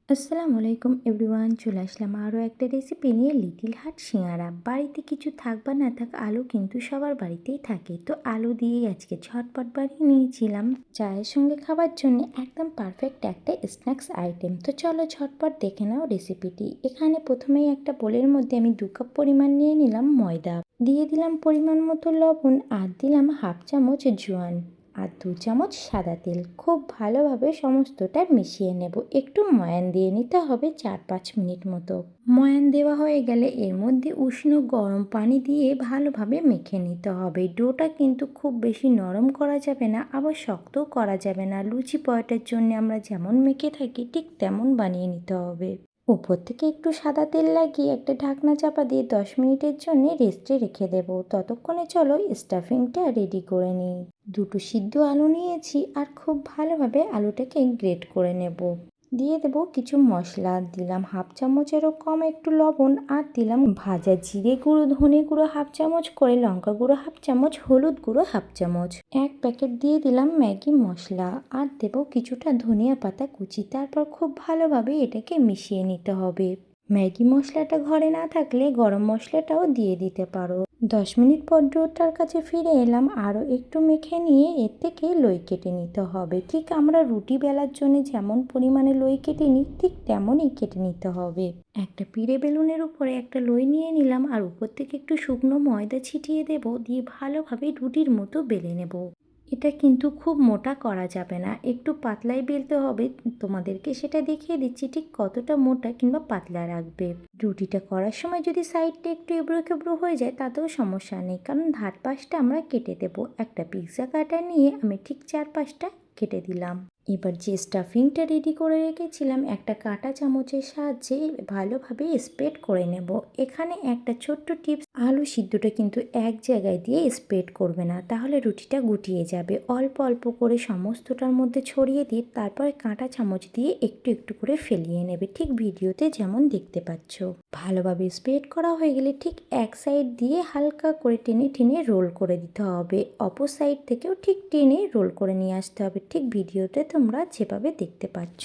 আসসালামু আলাইকুম এভরিওয়ান, চলে আসলাম আরও একটা রেসিপি নিয়ে। লিটিল হার্ট সিঙ্গারা। বাড়িতে কিছু থাক বা না থাক, আলু কিন্তু সবার বাড়িতেই থাকে। তো আলু দিয়েই আজকে ঝটপট বানিয়ে নিয়েছিলাম চায়ের সঙ্গে খাবার জন্য একদম পারফেক্ট একটা স্ন্যাক্স আইটেম। তো চলো ঝটপট দেখে নাও রেসিপিটি। এখানে প্রথমেই একটা বোলের মধ্যে আমি 2 কাপ পরিমাণ নিয়ে নিলাম ময়দা, দিয়ে দিলাম পরিমাণ মতো লবণ, আর দিলাম হাফ চামচ জোয়ান, আর 2 চামচ সাদা তেল। খুব ভালোভাবে সমস্তটা মিশিয়ে নেব। একটু ময়ান দিয়ে নিতে হবে 4-5 মিনিট মতো। ময়ান দেওয়া হয়ে গেলে এর মধ্যে উষ্ণ গরম পানি দিয়ে ভালোভাবে মেখে নিতে হবে। ডোটা কিন্তু খুব বেশি নরম করা যাবে না, আবার শক্তও করা যাবে না। লুচি পরোটার জন্য আমরা যেমন মেখে থাকি ঠিক তেমন বানিয়ে নিতে হবে। উপর থেকে একটু সাদা তেল লাগিয়ে একটা ঢাকনা চাপা দিয়ে 10 মিনিটের জন্য রেস্টে রেখে দেব। ততক্ষণে চলো স্টাফিংটা রেডি করে নিই। 2টো সিদ্ধ আলু নিয়েছি, আর খুব ভালোভাবে আলুটাকে গ্রেট করে নেব। দিয়ে দেব কিছু মশলা, দিলাম হাফ চামচেরও কম একটু লবণ, আর দিলাম ভাজা জিরে গুঁড়ো, ধনে গুঁড়ো হাফ চামচ করে, লঙ্কা গুঁড়ো হাফ চামচ, হলুদ গুঁড়ো হাফ চামচ, 1 প্যাকেট দিয়ে দিলাম ম্যাগি মশলা, আর দেব কিছুটা ধনিয়া পাতা কুচি। তারপর খুব ভালোভাবে এটাকে মিশিয়ে নিতে হবে। ম্যাগি মশলাটা ঘরে না থাকলে গরম মশলাটাও দিয়ে দিতে পারো। 10 মিনিট পর ডোটার কাছে ফিরে এলাম। আরও একটু মেখে নিয়ে এর থেকে লই কেটে নিতে হবে। ঠিক আমরা রুটি বেলার জন্য যেমন পরিমাণে লই কেটে নিই ঠিক তেমনই কেটে নিতে হবে। একটা পিড়ে বেলুনের উপরে একটা লই নিয়ে নিলাম, আর উপর থেকে একটু শুকনো ময়দা ছিটিয়ে দেব, দিয়ে ভালোভাবে রুটির মতো বেলে নেব। এটা কিন্তু খুব মোটা করা যাবে না, একটু পাতলাই বেলতে হবে। তোমাদেরকে সেটা দেখিয়ে দিচ্ছি ঠিক কতটা মোটা কিংবা পাতলা রাখবে। রুটিটা করার সময় যদি সাইডটা একটু এবড়ো খেবড়ো হয়ে যায় তাতেও সমস্যা নেই, কারণ ধার পাশটা আমরা কেটে দেব। একটা পিৎজা কাটা নিয়ে আমি ঠিক 4-5টা কেটে দিলাম। এবার যে স্টাফিংটা রেডি করে রেখেছিলাম একটা কাঁটা চামচের সাহায্যে ভালোভাবে স্প্রেড করে নেব। এখানে একটা ছোট্ট টিপস, আলু সিদ্ধটা কিন্তু এক জায়গায় দিয়ে স্প্রেড করবে না, তাহলে রুটিটা গুটিয়ে যাবে। অল্প অল্প করে সমস্তটার মধ্যে ছড়িয়ে দিয়ে তারপর কাঁটা চামচ দিয়ে একটু একটু করে ফেলিয়ে নেবে, ঠিক ভিডিওতে যেমন দেখতে পাচ্ছ। ভালোভাবে স্প্রেড করা হয়ে গেলে ঠিক এক সাইড দিয়ে হালকা করে টেনে টেনে রোল করে দিতে হবে। অপর সাইড থেকেও ঠিক টেনে রোল করে নিয়ে আসতে হবে, ঠিক ভিডিওতে তোমরা যেভাবে দেখতে পাচ্ছ।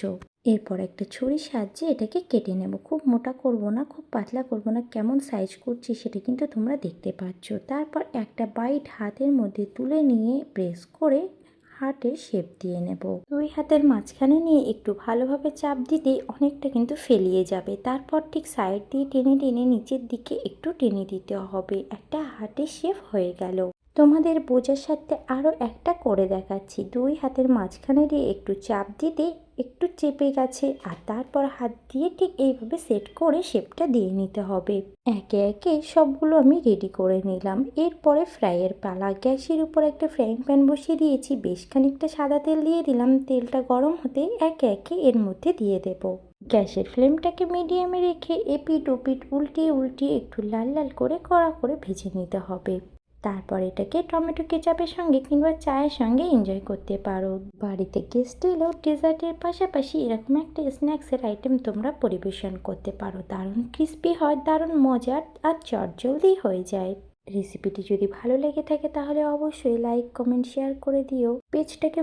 এরপর একটা ছুরির সাহায্যে এটাকে কেটে নেব। খুব মোটা করব না, খুব পাতলা করব না, কেমন সাইজ করছি সেটা কিন্তু তোমরা দেখতে পাচ্ছ। তারপর একটা বাইট হাতের মধ্যে তুলে নিয়ে প্রেস করে হার্টের শেপ দিয়ে নেব। 2 হাতের মাঝখানে নিয়ে একটু ভালোভাবে চাপ দিতেই অনেকটা কিন্তু ফেলিয়ে যাবে। তারপর ঠিক সাইড দিয়ে টেনে টেনে নিচের দিকে একটু টেনে দিতে হবে। একটা হার্টের শেপ হয়ে গেল। তোমাদের বোঝার সাথে আরও একটা করে দেখাচ্ছি। 2 হাতের মাঝখানে দিয়ে একটু চাপ দিতে একটু চেপে গেছে, আর তারপর হাত দিয়ে ঠিক এইভাবে সেট করে শেপটা দিয়ে নিতে হবে। একে একে সবগুলো আমি রেডি করে নিলাম। এরপরে ফ্রাইয়ের পালা। গ্যাসের উপর একটা ফ্রাইং প্যান বসিয়ে দিয়েছি, বেশ খানিকটা সাদা তেল দিয়ে দিলাম। তেলটা গরম হতে একে একে এর মধ্যে দিয়ে দেব। গ্যাসের ফ্লেমটাকে মিডিয়ামে রেখে এপিট ওপিট উল্টিয়ে উল্টিয়ে একটু লাল লাল করে কড়া করে ভেজে নিতে হবে। তারপর এটাকে টমেটো কেচাপের সঙ্গে কিংবা চায়ের সঙ্গে এনজয় করতে পারো। বাড়িতে গেস্ট এলেও ডেজার্টের পাশাপাশি এরকম একটা স্ন্যাক্সের আইটেম তোমরা পরিবেশন করতে পারো। দারুণ ক্রিস্পি হয়, দারুণ মজার, আর চটজলদি হয়ে যায়। রেসিপিটি যদি ভালো লেগে থাকে তাহলে অবশ্যই লাইক কমেন্ট শেয়ার করে দিও। পেজটাকে